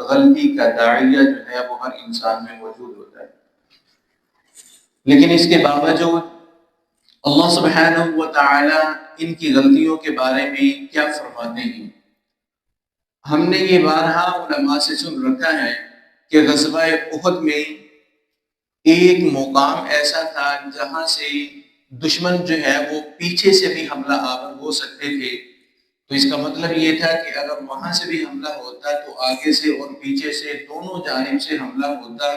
غلطی کا داعیہ جو ہے وہ ہر انسان میں موجود ہوتا ہے، لیکن اس کے باوجود اللہ سبحانہ و تعالی ان کی غلطیوں کے بارے میں کیا فرماتے ہیں؟ ہم نے یہ بارہا علماء سے سن رکھا ہے کہ غزوہ احد میں ایک مقام ایسا تھا جہاں سے دشمن جو ہے وہ پیچھے سے بھی حملہ آور ہو سکتے تھے، تو اس کا مطلب یہ تھا کہ اگر وہاں سے بھی حملہ ہوتا تو آگے سے اور پیچھے سے دونوں جانب سے حملہ ہوتا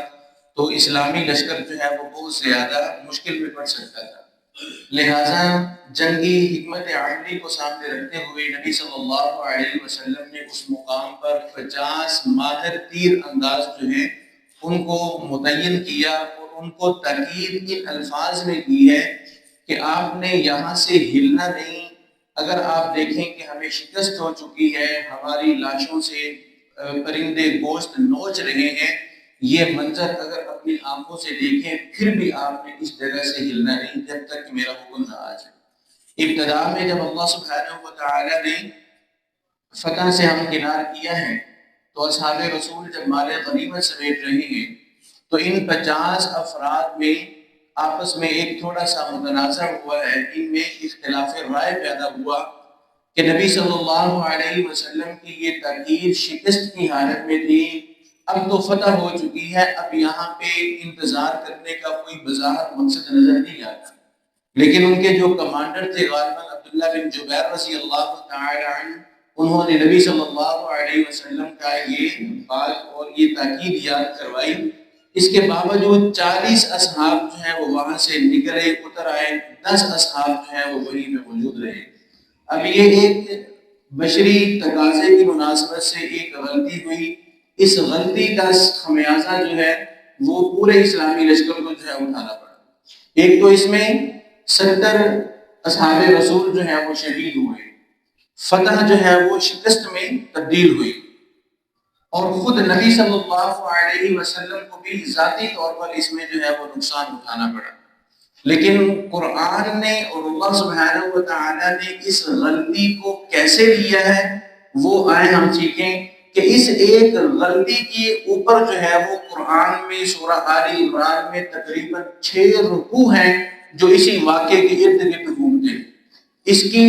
تو اسلامی لشکر جو ہے وہ بہت زیادہ مشکل میں پڑ سکتا تھا۔ لہٰذا جنگی حکمت عملی کو سامنے رکھتے ہوئے نبی صلی اللہ علیہ وسلم نے اس مقام پر 50 ماہر تیر انداز جو ہیں ان کو متعین کیا اور ان کو تاکید ان الفاظ میں کی ہے کہ آپ نے یہاں سے ہلنا نہیں۔ اگر آپ دیکھیں کہ ہمیں شکست ہو چکی ہے، ہماری لاشوں سے پرندے گوشت نوچ رہے ہیں، یہ منظر اگر اپنی آنکھوں سے دیکھیں پھر بھی آپ نے اس جگہ سے ہلنا نہیں جب تک کہ میرا حکم نہ آ جائے۔ ابتدا میں جب اللہ سبحانہ و تعالی نے فتح سے ہمکنار کیا ہے تو اصحاب رسول جب مال غنیمت سمیٹ رہے ہیں تو ان 50 افراد میں آپس میں ایک تھوڑا سا متنازع ہوا ہے، ان میں اختلاف رائے پیدا ہوا کہ نبی صلی اللہ علیہ وسلم کی یہ تاکید شکست کی حالت میں تھی، اب تو فتح ہو چکی ہے، اب یہاں پہ انتظار کرنے کا کوئی بظاہر مقصد نظر نہیں آتا، لیکن ان کے جو کمانڈر تھے غالباً عبداللہ بن جبیر رضی اللہ تعالی عنہ، انہوں نے نبی صلی اللہ علیہ وسلم کا یہ بات اور یہ تاکید یاد کروائی۔ اس کے باوجود 40 اصحاب جو ہیں وہ وہاں سے نکلے اتر آئے، 10 اصحاب جو ہیں وہ وہیں پہ موجود رہے۔ اب یہ ایک بشری تقاضے کی مناسبت سے ایک غلطی ہوئی، اس غلطی کا خمیازہ جو ہے وہ پورے اسلامی لشکر کو جو ہے اٹھانا پڑا۔ ایک تو اس میں 70 اصحاب رسول جو ہیں وہ شہید ہوئے، فتح جو ہے وہ شکست میں تبدیل ہوئی، اور خود نبی صلی اللہ علیہ وسلم کو بھی ذاتی طور پر اس میں جو ہے وہ نقصان اٹھانا پڑا۔ لیکن قرآن نے اور اللہ سبحانہ و تعالی نے اس غلطی کو کیسے لیا ہے وہ آئے ہم سیکھیں کہ اس ایک غلطی کے اوپر جو ہے وہ قرآن میں سورہ آل عمران میں تقریباً 6 رکوع ہیں جو اسی واقعے کے ارد گرد گھومتے ہیں۔ اس کی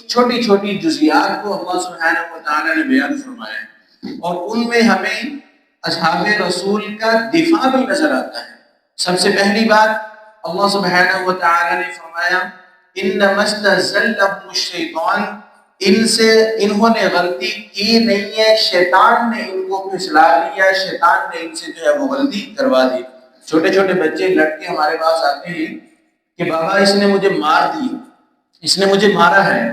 چھوٹی چھوٹی جزیات کو اللہ سبحانہ و تعالی نے بیان فرمایا ہے، اور ان میں ہمیں اصحاب رسول کا دفاع بھی نظر آتا ہے۔ سب سے پہلی بات اللہ سبحانہ و تعالی نے فرمایا انما استزلهم الشیطان، انہوں نے غلطی کی نہیں ہے، شیطان نے ان کو پھسلا لیا، شیطان نے ان سے جو ہے وہ غلطی کروا دی۔ چھوٹے چھوٹے بچے لڑکے ہمارے پاس آتے ہیں کہ بابا اس نے مجھے مار دیا، اس نے مجھے مارا ہے،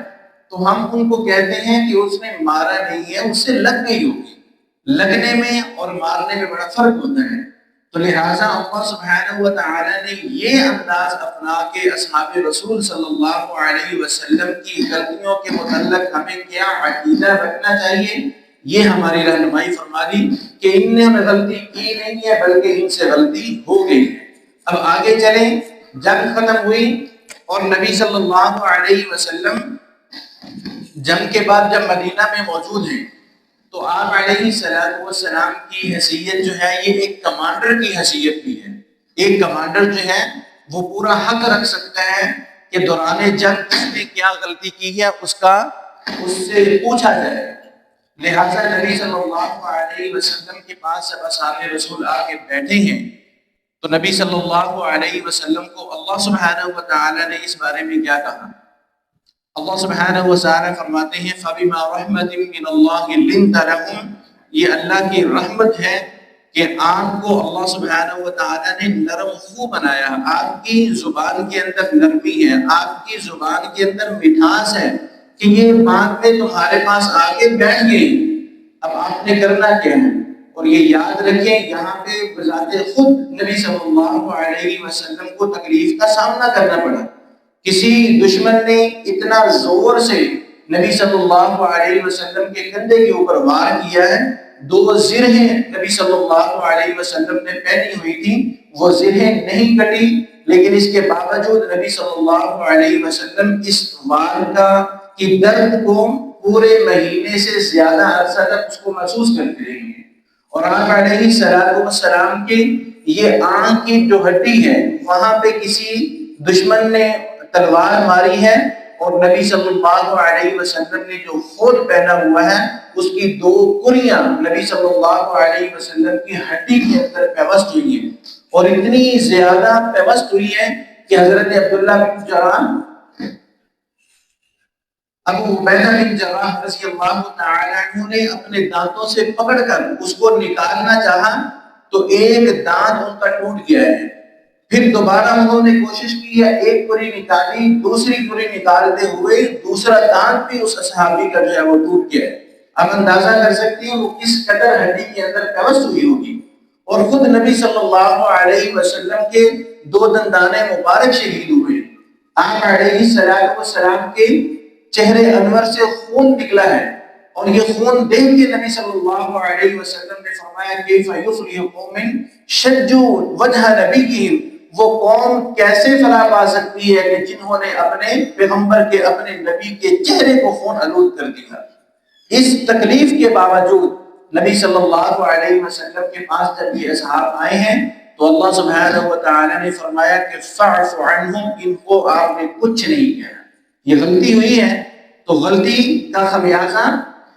تو ہم ان کو کہتے ہیں کہ اس نے مارا نہیں ہے، اس سے لگ گئی ہوگی۔ لگنے میں اور مارنے میں بڑا فرق ہوتا ہے، تو لہٰذا اللہ سبحانہ و تعالی نے یہ انداز اپنا کے اصحاب رسول صلی اللہ علیہ وسلم کی غلطیوں کے متعلق ہمیں کیا عقیدہ رکھنا چاہیے یہ ہماری رہنمائی فرما دی کہ ان نے غلطی کی نہیں ہے بلکہ ان سے غلطی ہو گئی ہے۔ اب آگے چلیں، جنگ ختم ہوئی اور نبی صلی اللہ علیہ وسلم جنگ کے بعد جب مدینہ میں موجود ہیں تو آپ علیہ السلام کی حیثیت جو ہے یہ ایک کمانڈر کی حیثیت بھی ہے۔ ایک کمانڈر جو ہے وہ پورا حق رکھ سکتا ہے کہ دوران جنگ اس نے کیا غلطی کی ہے اس سے پوچھا جائے۔ لہٰذا نبی صلی اللہ علیہ وسلم کے پاس جب اصحاب رسول آ کے بیٹھے ہیں تو نبی صلی اللہ علیہ وسلم کو اللہ سبحانہ و تعالی نے اس بارے میں کیا کہا؟ اللہ سبحانہ و تعالی فرماتے ہیں فَبِمَا رَحْمَةٍ مِّنَ اللَّهِ لِنْتَ لَهُمْ، یہ اللہ کی رحمت ہے کہ آپ کو اللہ سبحانہ و تعالی نے نرم خو بنایا، آپ کی زبان کے اندر نرمی ہے، آپ کی زبان کے اندر مٹھاس ہے کہ یہ بات میں تمہارے پاس آگے بیٹھ گئی، اب آپ نے کرنا کیا ہے۔ اور یہ یاد رکھیں یہاں پہ بذات خود نبی صلی اللہ علیہ وسلم کو تکلیف کا سامنا کرنا پڑا۔ کسی دشمن نے اتنا زور سے نبی صلی اللہ علیہ وسلم کے کندھے کے اوپر وار کیا ہے، 2 زرہیں نبی صلی اللہ علیہ وسلم نے پہنی ہوئی تھی، وہ زرہیں نہیں کٹی، لیکن اس کے باوجود نبی صلی اللہ علیہ وسلم اس وار کی درد کو پورے مہینے سے زیادہ عرصہ تک اس کو محسوس کرتے رہے ہیں۔ اور آپ علیہ السلام کے یہ آنکھ کی جو ہڈی ہے وہاں پہ کسی دشمن نے تلوار ماری ہے، اور نبی صلی اللہ علیہ وسلم نے جو خود پہنا ہوا ہے اس کی 2 کلیاں نبی صلی اللہ علیہ وسلم کی ہڈی کے اندر پیوست ہوئی ہیں، اور اتنی زیادہ پیوست ہوئی ہے کہ حضرت عبداللہ بن جراح، ابو عبیدہ بن جراح رضی اللہ تعالی عنہ نے اپنے دانتوں سے پکڑ کر اس کو نکالنا چاہا تو ایک دانت ان کا ٹوٹ گیا ہے، پھر دوبارہ انہوں نے کوشش کی ہے، ایک کلی نکالی، دوسری کلی نکالتے ہوئے دوسرا دانت بھی اس صحابی کا جو ہے وہ ٹوٹ گیا ہے۔ اب اندازہ کر سکتے ہیں وہ کس قدر ہڈی کے اندر پیوست ہوئی ہوگی، اور خود نبی صلی اللہ علیہ وسلم کے 2 دندان مبارک شہید ہوئے، آپ علیہ السلام کے چہرے انور سے خون نکلا ہے، اور یہ خون دیکھ کے نبی صلی اللہ علیہ وسلم نے فرمایا کیف یفلح قوم شجوا وجہ نبیہم، وہ قوم کیسے فلاح پا سکتی ہے کہ جنہوں نے اپنے پیغمبر کے، اپنے نبی کے چہرے کو خون آلود کر دیا۔ اس تکلیف کے باوجود نبی صلی اللہ علیہ وسلم کے پاس جب یہ اصحاب آئے ہیں تو اللہ سبحانہ و تعالی نے فرمایا کہ فاعف عنہم، ان کو آپ نے کچھ نہیں کہا، یہ غلطی ہوئی ہے تو غلطی کا خمیازہ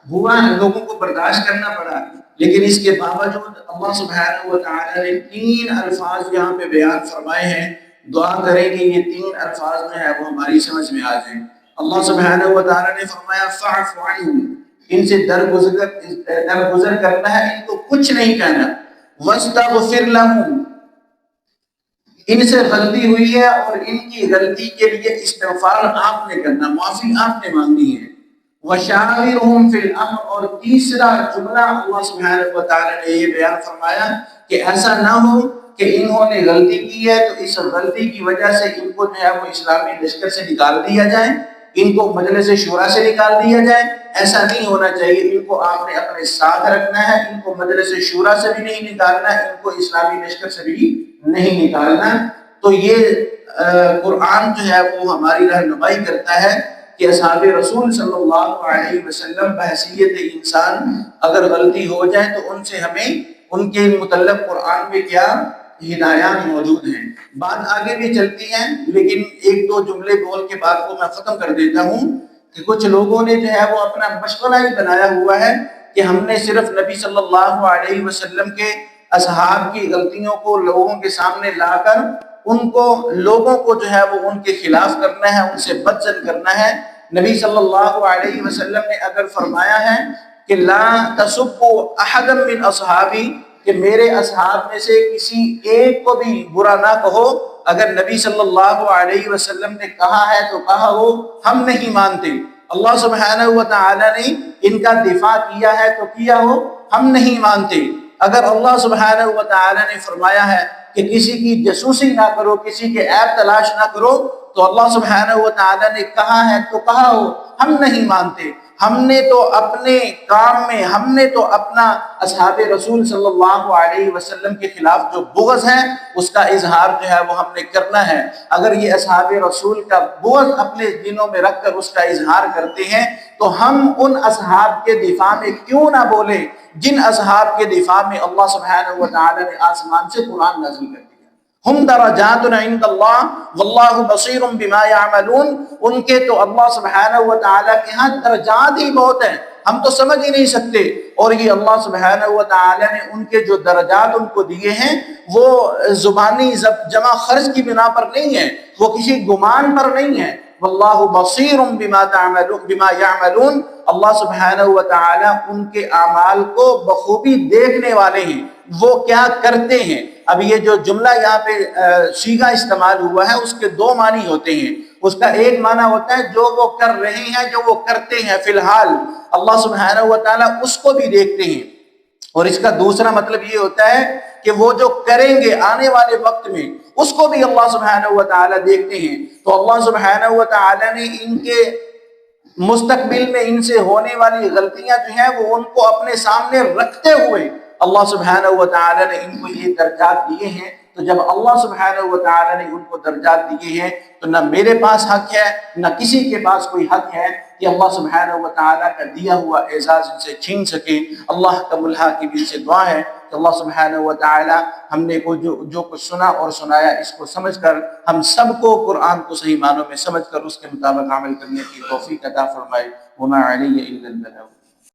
ہوا، لوگوں کو برداشت کرنا پڑا، لیکن اس کے باوجود اللہ سبحانہ و تعالی نے 3 الفاظ یہاں پہ بیان فرمائے ہیں، دعا کریں کہ یہ 3 الفاظ جو ہے وہ ہماری سمجھ میں آ جائیں۔ اللہ سبحانہ و تعالی نے فرمایا فاعف عنہم، ان سے درگزر کرنا ہے، ان کو کچھ نہیں کہنا، واستغفر لہم، ان سے غلطی ہوئی ہے اور ان کی غلطی کے لیے استغفار آپ نے کرنا، معافی آپ نے مانگنی ہے، وشاورہم فی الامر، اور تیسرا جملہ اللہ سبحانہ و تعالی نے یہ بیان فرمایا کہ ایسا نہ ہو کہ انہوں نے غلطی کی ہے تو اس غلطی کی وجہ سے ان کو جو ہے وہ اسلامی لشکر سے نکال دیا جائے، ان کو مجلس شورا سے نکال دیا جائے، ایسا نہیں ہونا چاہیے، ان کو آپ نے اپنے ساتھ رکھنا ہے، ان کو مجلس شورا سے بھی نہیں نکالنا ہے، ان کو اسلامی لشکر سے بھی نہیں نکالنا۔ تو یہ قرآن جو ہے وہ ہماری رہنمائی کرتا ہے کہ اصحاب رسول صلی اللہ علیہ وسلم بحیثیت انسان اگر غلطی ہو جائے تو ان سے ہمیں ان کے متعلق قرآن میں کیا ہدایات موجود ہیں۔ بات آگے بھی چلتی ہیں لیکن 1-2 جملے بول کے بات کو میں ختم کر دیتا ہوں کہ کچھ لوگوں نے جو ہے وہ اپنا مشغلہ ہی بنایا ہوا ہے کہ ہم نے صرف نبی صلی اللہ علیہ وسلم کے اصحاب کی غلطیوں کو لوگوں کے سامنے لا کر ان کو، لوگوں کو جو ہے وہ ان کے خلاف کرنا ہے، ان سے بدزن کرنا ہے۔ نبی صلی اللہ علیہ وسلم نے اگر فرمایا ہے کہ لا تسبوا احدا من اصحابی، کہ میرے اصحاب میں سے کسی ایک کو بھی برا نہ کہو، اگر نبی صلی اللہ علیہ وسلم نے کہا ہے تو کہا ہو، ہم نہیں مانتے۔ اللہ سبحانہ و تعالی نے ان کا دفاع کیا ہے تو کیا ہو، ہم نہیں مانتے۔ اگر اللہ سبحانہ و تعالی نے فرمایا ہے کہ کسی کی جاسوسی نہ کرو، کسی کے عیب تلاش نہ کرو، تو اللہ سبحانہ و تعالی نے کہا ہے تو کہا ہو، ہم نہیں مانتے۔ ہم نے تو اپنے کام میں، ہم نے تو اپنا اصحاب رسول صلی اللہ علیہ وسلم کے خلاف جو بغض ہے اس کا اظہار جو ہے وہ ہم نے کرنا ہے۔ اگر یہ اصحاب رسول کا بغض اپنے دلوں میں رکھ کر اس کا اظہار کرتے ہیں تو ہم ان اصحاب کے دفاع میں کیوں نہ بولیں جن اصحاب کے دفاع میں اللہ سبحانہ و تعالی نے آسمان سے قرآن نازل کر دیا۔ ہم درجات عند اللہ واللہ بصیر بما یعملون، ان کے تو اللہ سبحانہ و تعالیٰ کے ہاں درجات ہی بہت ہیں، ہم تو سمجھ ہی نہیں سکتے، اور یہ اللہ سبحانہ و تعالیٰ نے ان کے جو درجات ان کو دیے ہیں وہ زبانی جمع خرچ کی بنا پر نہیں ہے، وہ کسی گمان پر نہیں ہے۔ واللہ بصیر بما یعملون، اللہ سبحانہ و تعالیٰ ان کے اعمال کو بخوبی دیکھنے والے ہیں، وہ کیا کرتے ہیں۔ اب یہ جو جملہ یہاں پہ صیغہ استعمال ہوا ہے اس کے 2 معنی ہوتے ہیں۔ اس کا ایک معنی ہوتا ہے جو وہ کر رہے ہیں، جو وہ کرتے ہیں فی الحال، اللہ سبحانہ و تعالیٰ اس کو بھی دیکھتے ہیں، اور اس کا دوسرا مطلب یہ ہوتا ہے کہ وہ جو کریں گے آنے والے وقت میں اس کو بھی اللہ سبحانہ و تعالیٰ دیکھتے ہیں۔ تو اللہ سبحانہ و تعالیٰ نے ان کے مستقبل میں ان سے ہونے والی غلطیاں جو ہیں وہ ان کو اپنے سامنے رکھتے ہوئے اللہ سبحانہ و تعالیٰ نے ان کو یہ درجات دیے ہیں تو جب اللہ سبحانہ و تعالیٰ نے ان کو درجات دیے ہیں تو نہ میرے پاس حق ہے نہ کسی کے پاس کوئی حق ہے کہ اللہ سبحانہ و تعالیٰ کا دیا ہوا اعزاز ان سے چھین سکے۔ اللہ کا الحاکمین سے دعا ہے کہ اللہ سبحانہ و تعالیٰ ہم نے کو جو کچھ سنا اور سنایا اس کو سمجھ کر ہم سب کو قرآن کو صحیح معنوں میں سمجھ کر اس کے مطابق عمل کرنے کی توفیق عطا فرمائے۔ وما علی الا البلاغ۔